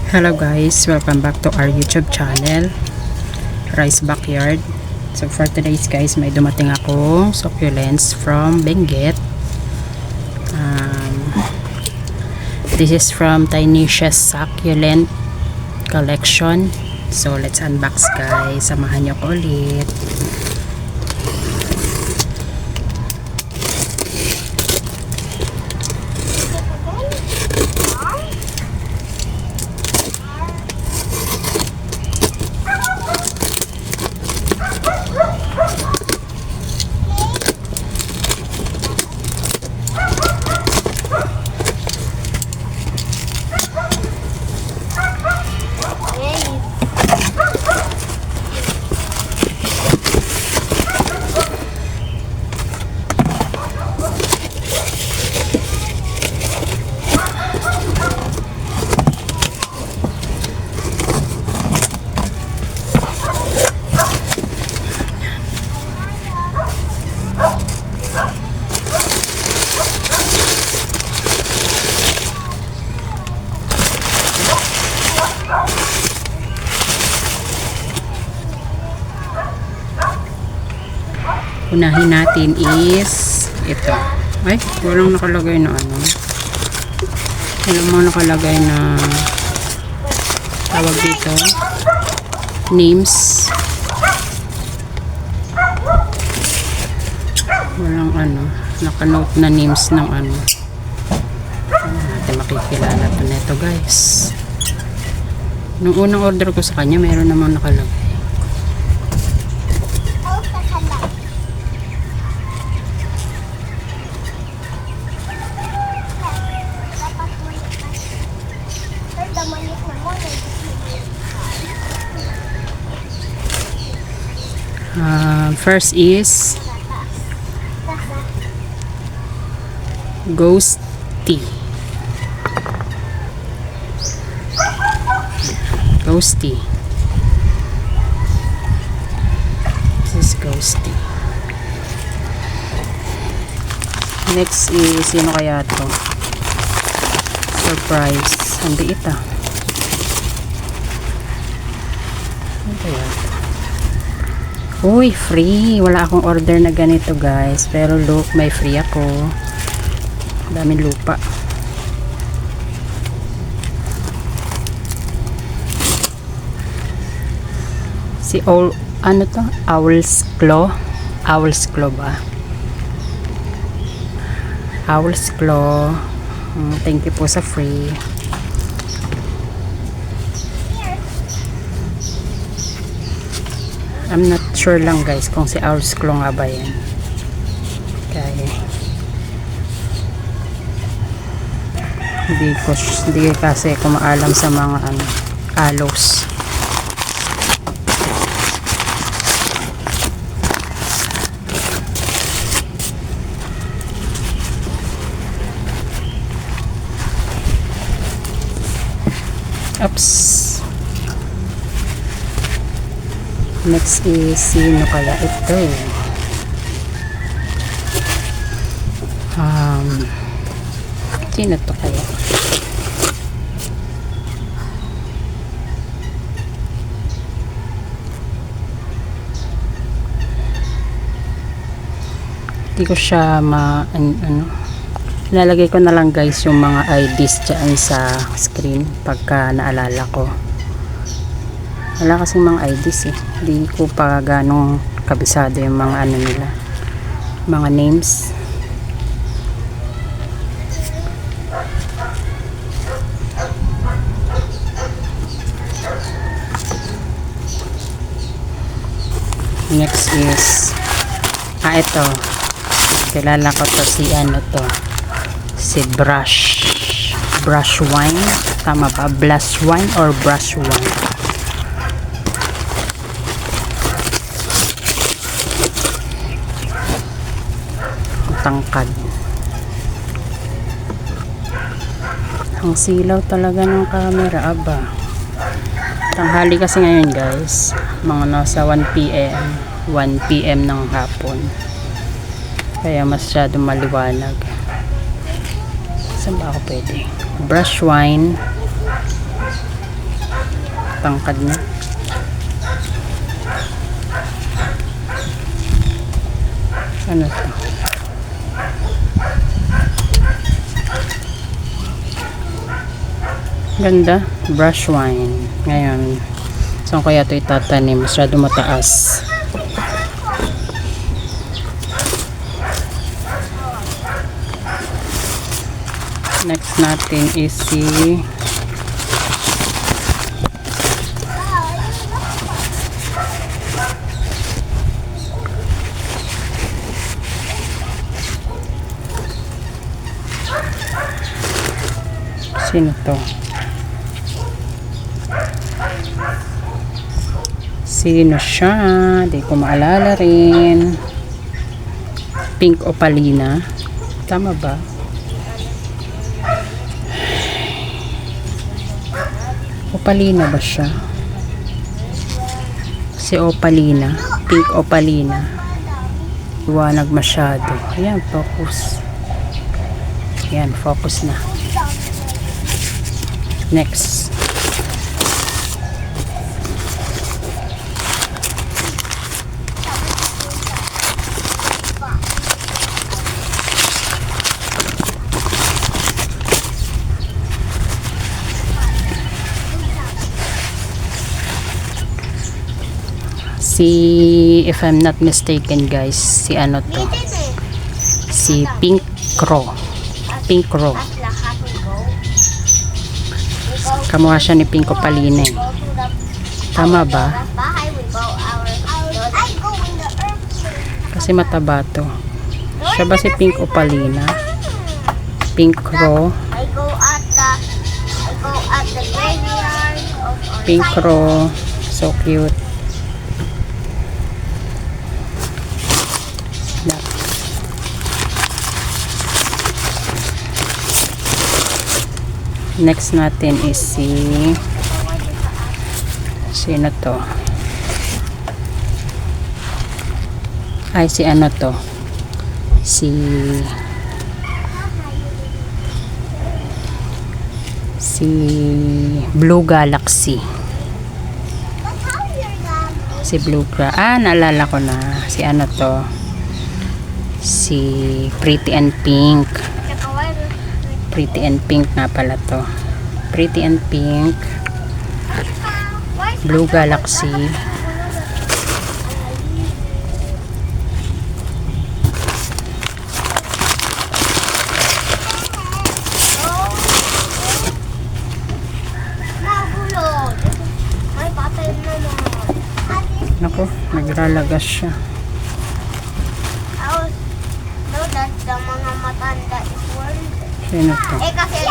Hello guys, welcome back to our YouTube channel, Rice Backyard. So for today's guys, may dumating akong succulents from Benguet. This is from Tinicious Succulent Collection. So let's unbox guys, samahan nyo ko ulit. Unahin natin is ito. Ay, walang nakalagay na ano. Walang mga nakalagay na tawag dito. Names. Walang ano. Nakanote na names ng ano. Natin makikilala ito neto guys. Nung unang order ko sa kanya, mayroon namang nakalagay. First is Ghosty. Ghosty. This is Ghosty. Next is, sino kaya to? Surprise. Ang liit ah. Ano kaya to? Uy, free. Wala akong order na ganito guys. Pero look, may free ako. Daming lupa. Si ano to? Owl's Claw. Owl's Claw ba? Owl's Claw. Thank you po sa free. I'm not sure lang guys kung si Owl's Claw nga ba yan. Okay. Hindi kasi ko maalam sa mga ano, aloes. Oops. Next is, sino kaya ito? Sino to kaya? Hindi ko siya ano. Nilalagay ko na lang guys yung mga IDs dyan sa screen pagka naalala ko. Wala kasing mga IDs eh. Hindi ko pa ganong kabisado yung mga ano nila. Mga names. Next is ito. Kilala ko to si ano to. Si Brush Wine. Tama ba? Blush Wine or Brush Wine? Tangkad. Ang silaw talaga ng camera, aba. Tanghali kasi ngayon guys, mga nasa 1 PM ng hapon, kaya masyado maliwanag. Saan ba ako pwede? Brush Wine. tangkad niya. Ano to? Ganda. Brush wine. Ngayon, saan kaya ito itatanim? Masyado mataas. Next natin is si sino to? Sino siya? Di ko maalala rin. Pink Opalina. Tama ba? Opalina ba siya? Si Opalina. Pink Opalina. Iwanag masyado. Ayan, focus. Ayan, focus na. Next. Si, if I'm not mistaken guys, si ano to? Si Pink Crow. Pink Crow. Kamukha siya ni Pink Opalina eh. Tama ba? Kasi mataba to. Siya ba si Pink Opalina? Pink Crow. Pink Crow. So cute. Next natin is si sino to? Ay, si ano to? Si Blue Galaxy. Si Blue naalala ko na. Si ano to? Si Pretty and Pink. Pretty and Pink nga pala to. Pretty and Pink. Blue Galaxy. Naku, naglalagas siya. Mga matanda is world. Sino to? Kasi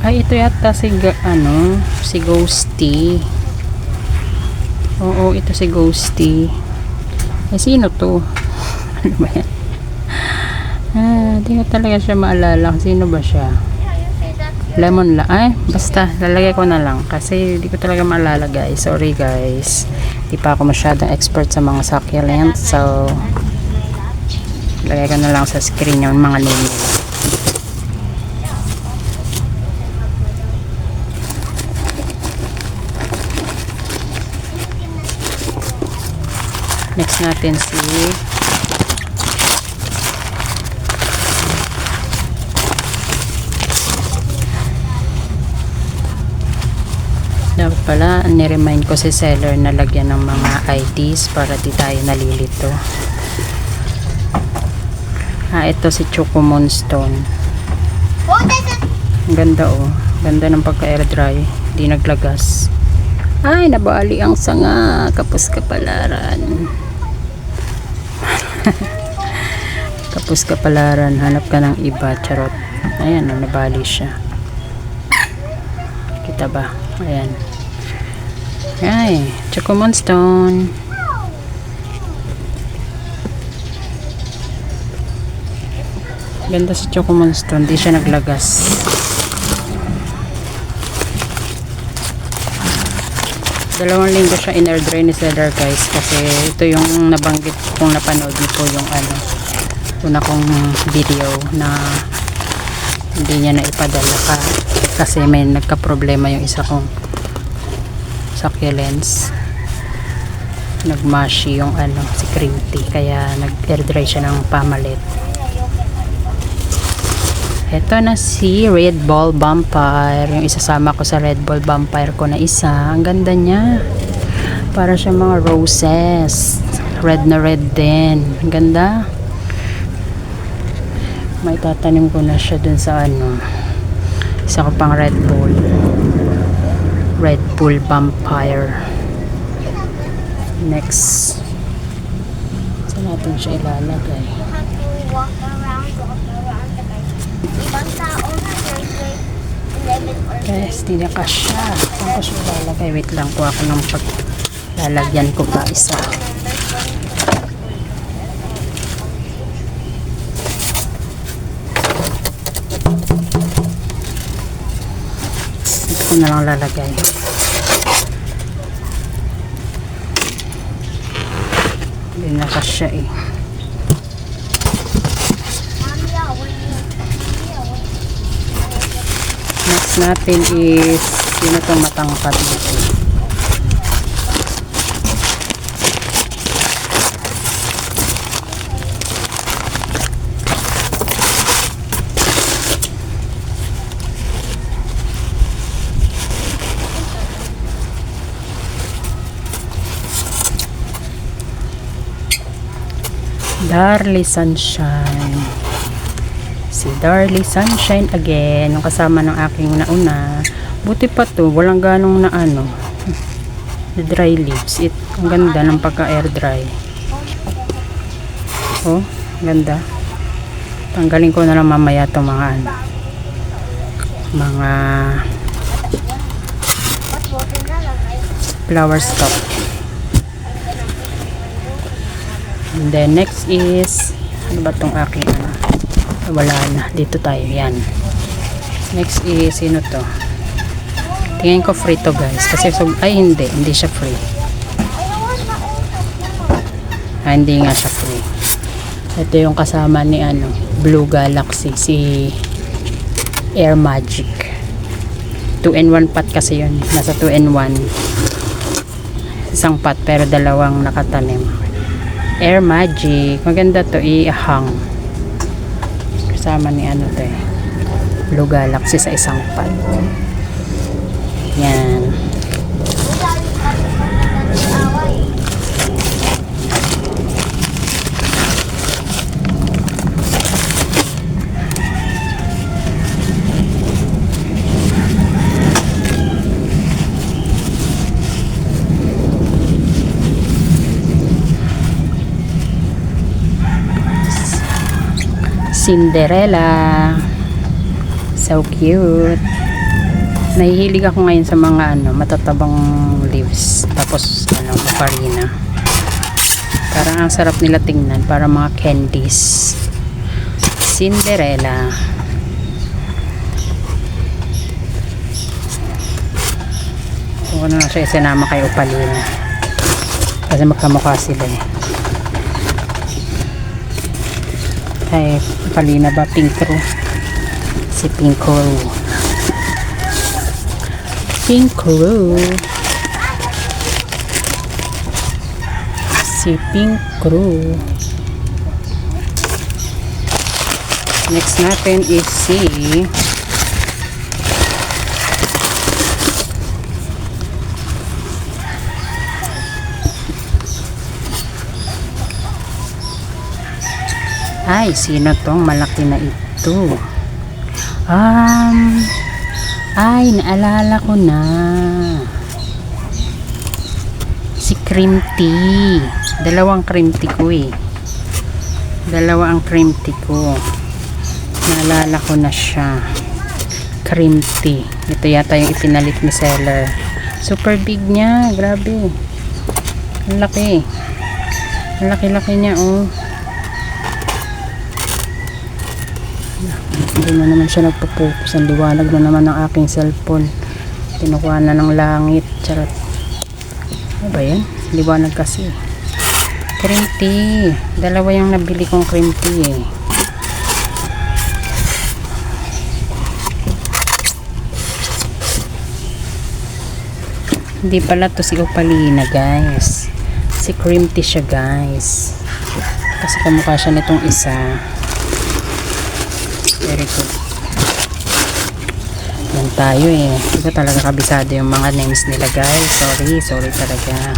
Ay, ito yata si si Ghosty. Oo, ito si Ghosty. Ay, sino to? Ano ba yan? Di ko talaga siya maalala. Sino ba siya? Lemon la. Ay, basta. Lalagay ko na lang. Kasi di ko talaga maalala guys. Sorry guys. Di pa ako masyadong expert sa mga succulents. So, lagay ko na lang sa screen yung mga name nila. Next natin si dapat pala ni-remind ko si seller na lagyan ng mga IDs para di tayo nalilito. Ito si Choco Moonstone. Ang ganda oh. Ganda ng pagka-air dry. Di naglagas. Ay, nabali ang sanga. Kapos kapalaran. Kapos kapalaran. Hanap ka ng iba. Charot. Ayan, nabali siya. Kita ba? Ayan. Ay, Choco Moonstone. Ganda si Choco Moonstone. Di siya naglagas. Dalawang linggo siya in-air dry ni seller guys. Kasi ito yung nabanggit kung napanood niyo po yung una kong video na hindi niya na ipadala ka kasi may nagka-problema yung isa kong succulents. Nagmashi yung si cream tea, kaya nag-air dry siya ng pamalit. Ito na si Red Ball Vampire, yung isasama ko sa Red Ball Vampire ko na isa. Ang ganda niya, para siya mga roses, red na red din. Ang ganda. May tatanim ko na siya dun sa isa ko pang Red Bull Vampire. Next, saan natin siya ilalagay? Guys, hindi ka siya. Saan ko siya ilalagay? Wait lang po ako ng paglalagyan ko pa isa. Ito ko na lang lalagay. Hindi na kasya eh. Next natin is sino itong matangkad dito. Darly Sunshine. Si Darly Sunshine again, yung kasama ng aking nauna. Buti pa to, walang ganong na dry leaves. Ang ganda ng pagka-air dry. Oh, ganda. Tanggalin ko na lang mamaya to mga flower stock. And then next is ano ba tong aking wala na, dito tayo, yan. Next is sino to? Tingin ko free to guys, kasi ay hindi siya free. Hindi nga siya free. Ito yung kasama ni Blue Galaxy, si Air Magic. 2-in-1 pot kasi yun, nasa 2-in-1 isang pot pero dalawang nakatanim. Air Magic, maganda to, ihang kasama ni to Blue Galaxy sa isang pot. Yan. Cinderella, so cute. Nahihilig ako ngayon sa mga matatabang leaves, tapos maparina. Parang ang sarap nila tingnan, para mga candies. Cinderella. Kung ano na siya isinama kay Opalina, kasi magkamukha sila eh. Ay, Opalina ba? Pinkro. Si Pinkro. Pinkro. Si Pinkro. Next natin is si ay, sino tong malaki na ito? Ay, naalala ko na. Si cream tea. Dalawang cream tea ko eh. Dalawa ang cream tea ko. Naalala ko na siya. Cream tea. Ito yata yung ipinalit ni seller. Super big niya. Grabe. Ang laki. Ang laki-laki niya oh. Hindi na naman siya nagpo-focus. Ang liwanag na naman ng aking cellphone. Kinukuha na ng langit. Charot. Ano ba yan? Liwanag kasi. Cream tea. Dalawa yung nabili kong cream tea eh. Hindi pala to si Opalina, guys. Si cream tea siya, guys. Kasi kamukha siya nitong isa. Very good. Yan tayo eh. Hindi ko talaga kabisado yung mga names nila, guys. Sorry talaga.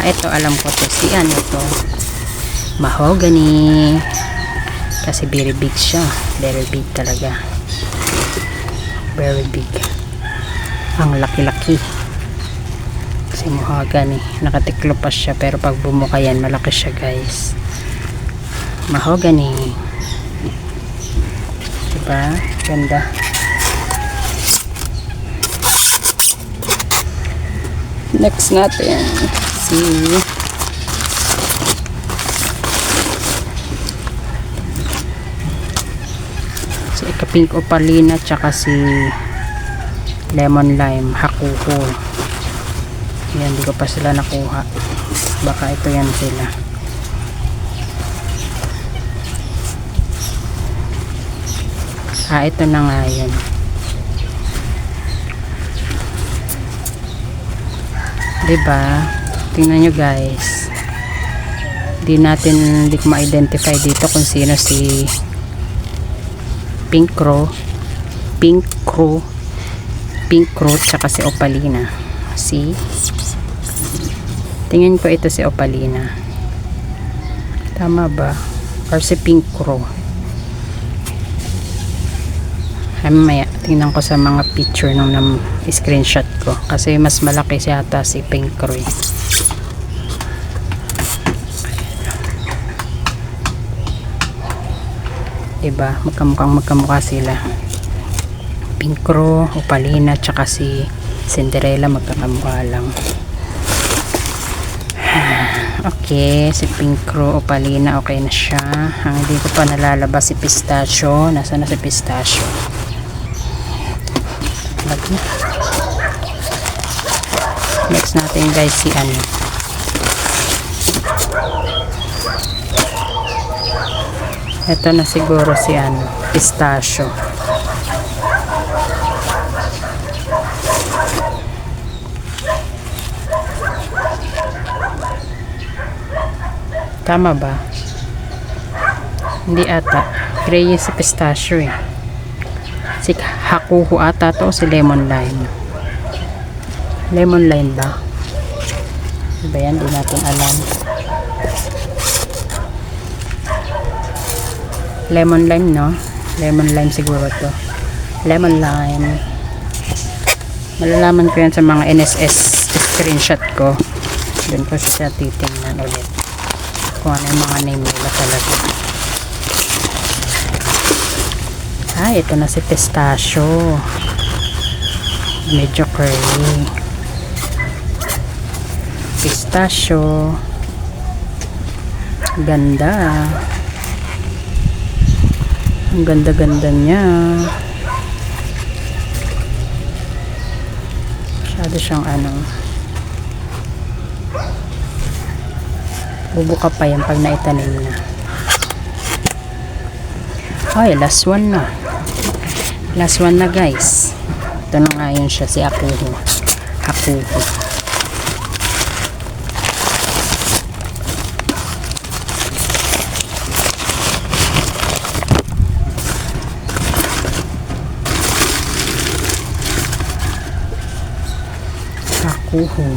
Ito alam ko to. Si ano to? Mahogany. Kasi very big siya. Very big talaga. Very big. Ang laki-laki. Kasi mahogany. Nakatiklo pa siya. Pero pag bumuka yan, malaki siya, guys. Mahogany. Diba? Ganda. Next natin. Si Pink Opalina tsaka si Lemon Lime Hakuho. Yan, hindi ko pa sila nakuha. Baka ito yan sila. Ito na nga yun. Diba? Tingnan nyo, guys. Hindi ko ma-identify dito kung sino si Pink Crow tsaka si Opalina. Tingin ko ito si Opalina. Tama ba? Or si Pink Crow? Mamaya tingnan ko sa mga picture nung screenshot ko kasi mas malaki siya ata si Pink Crow. Diba? Magkamukha sila. Pink Crow, Opalina, tsaka si Cinderella magkakamukha lang. Okay, si Pink Crow, Opalina, okay na siya. Ang hindi ko pa nalalabas si Pistachio. Nasaan na si Pistachio? Next natin, guys, si ano. Ito na siguro si ano, Pistachio. Tama ba? Hindi ata. Gray si Pistachio eh. Si Hakuho ata to, si Lemon Lime. Lemon Lime ba? Diba yan? Di natin alam. Lemon Lime, no? Lemon Lime siguro to. Lemon Lime. Malalaman ko yan sa mga NSS screenshot ko. Doon ko siya titingnan ulit kung ano yung mga name nila talaga. Ito na si Pistachio. Medyo curly. Pistachio. Ganda. Ang ganda-ganda niya. Masyado siyang ano. Bubuka pa yan pag naitanim na. Last one na. Last one na, guys. Ito na nga yun siya, si Hakuho. Hakuho. Hakuho.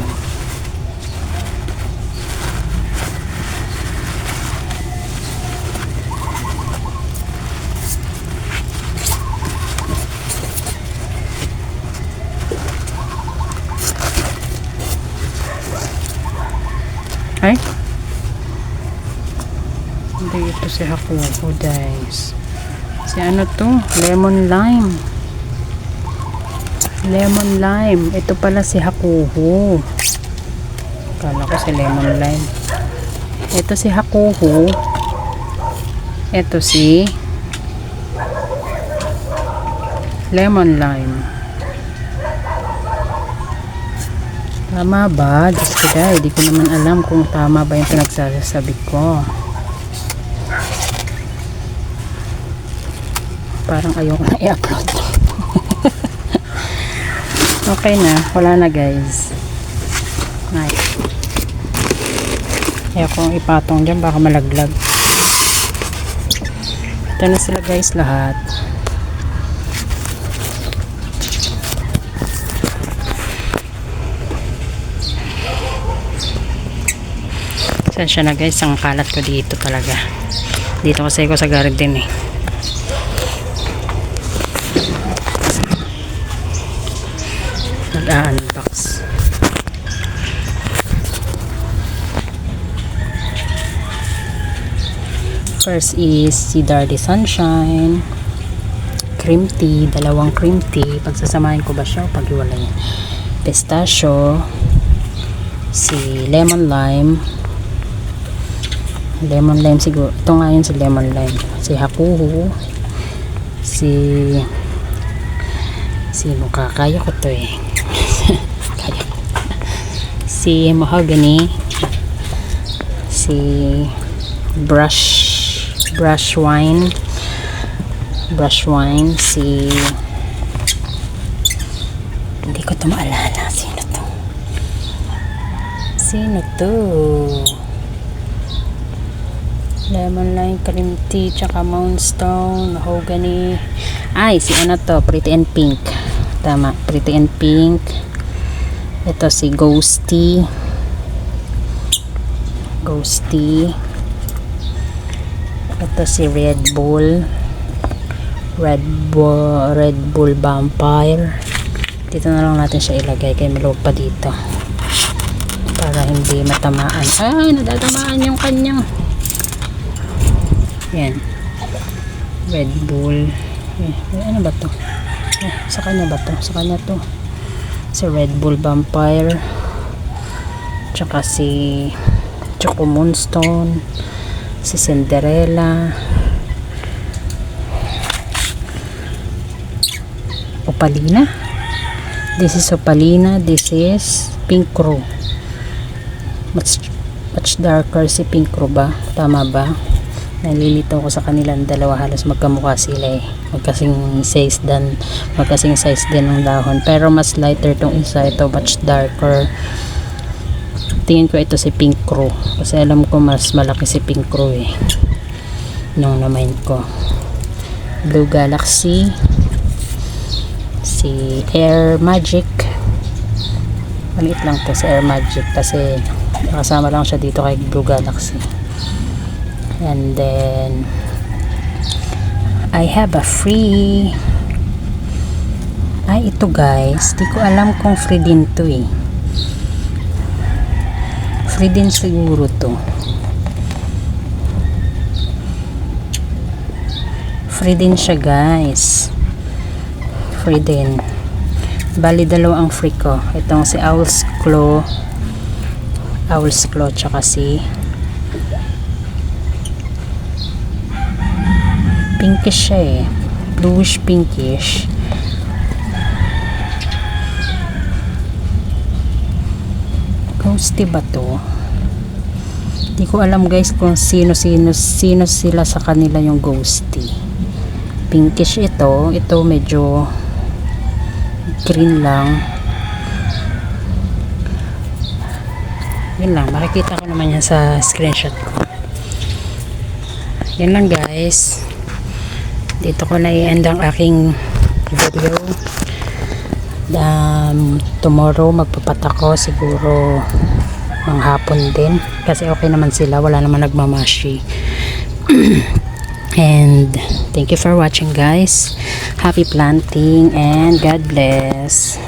Hindi ito si Hakuho, guys. Si ano to? Lemon Lime. Lemon Lime. Ito pala si Hakuho. Kala ko si Lemon Lime. Ito si Hakuho. Ito si Lemon Lime. Tama ba? Diyos ko dahil, di ko naman alam kung tama ba yung pinagsasabi ko. Parang ayoko na i-upload. Okay na, wala na guys. Nice. Kaya kung ipatong dyan baka malaglag. Ito na sila guys lahat. Sensya na guys, ang kalat ko dito talaga. Dito kasi ako sa garden eh. Nag-unbox. First is si Dardy Sunshine cream tea, dalawang cream tea. Pagsasamahin ko ba siya o paghiwalay? Pistachio, si lemon lime siguro ito nga yun, si lemon lime, si hakuhu, sino kaya ko to eh kaya ko. Si mahogany, si brush wine, si hindi ko to maalala sino to lemon lime, cream tea, tsaka moonstone, mahogany. Ay, si ano to, pretty and pink. Tama, pretty and pink. Ito si ghosty. Ito si Red Bull Vampire. Dito na lang natin siya ilagay kay malog pa dito para hindi matamaan. Ay, nadatamaan yung kanyang yan, Red Bull. Ano ba to? Sa kanya ba to? Sa kanya to. Si Red Bull Vampire. Tsaka si Choco Moonstone. Si Cinderella. Opalina. This is Opalina. This is Pink Crow. Much darker si Pink Crow ba? Tama ba? Nalilito ko sa kanilang dalawa, halos magkamukha sila eh. Magkasing size din ng dahon, pero mas lighter tong isa, ito much darker. Tingin ko ito si Pink Crow kasi alam ko mas malaki si Pink Crow eh nung na-mind ko. Blue Galaxy, si Air Magic, maliit lang to si Air Magic kasi nakasama lang siya dito kay Blue Galaxy. And then I have a free, ay ito guys, di ko alam kung free din to eh. Free din siguro to. Free din siya guys. Free din. Bali dalawa ang free ko. Itong si Owl's Claw tsaka si pinkish siya eh, bluish pinkish. Ghosty ba to? Di ko alam guys kung sino sila sa kanila yung ghosty. Pinkish ito medyo green lang. Yun lang, makikita ko naman yan sa screenshot ko. Yan lang guys, dito ko na i-end ang aking video. Tomorrow magpapat ako siguro ng hapon din kasi okay naman sila, wala naman nagmamashi. And thank you for watching guys. Happy planting and God bless.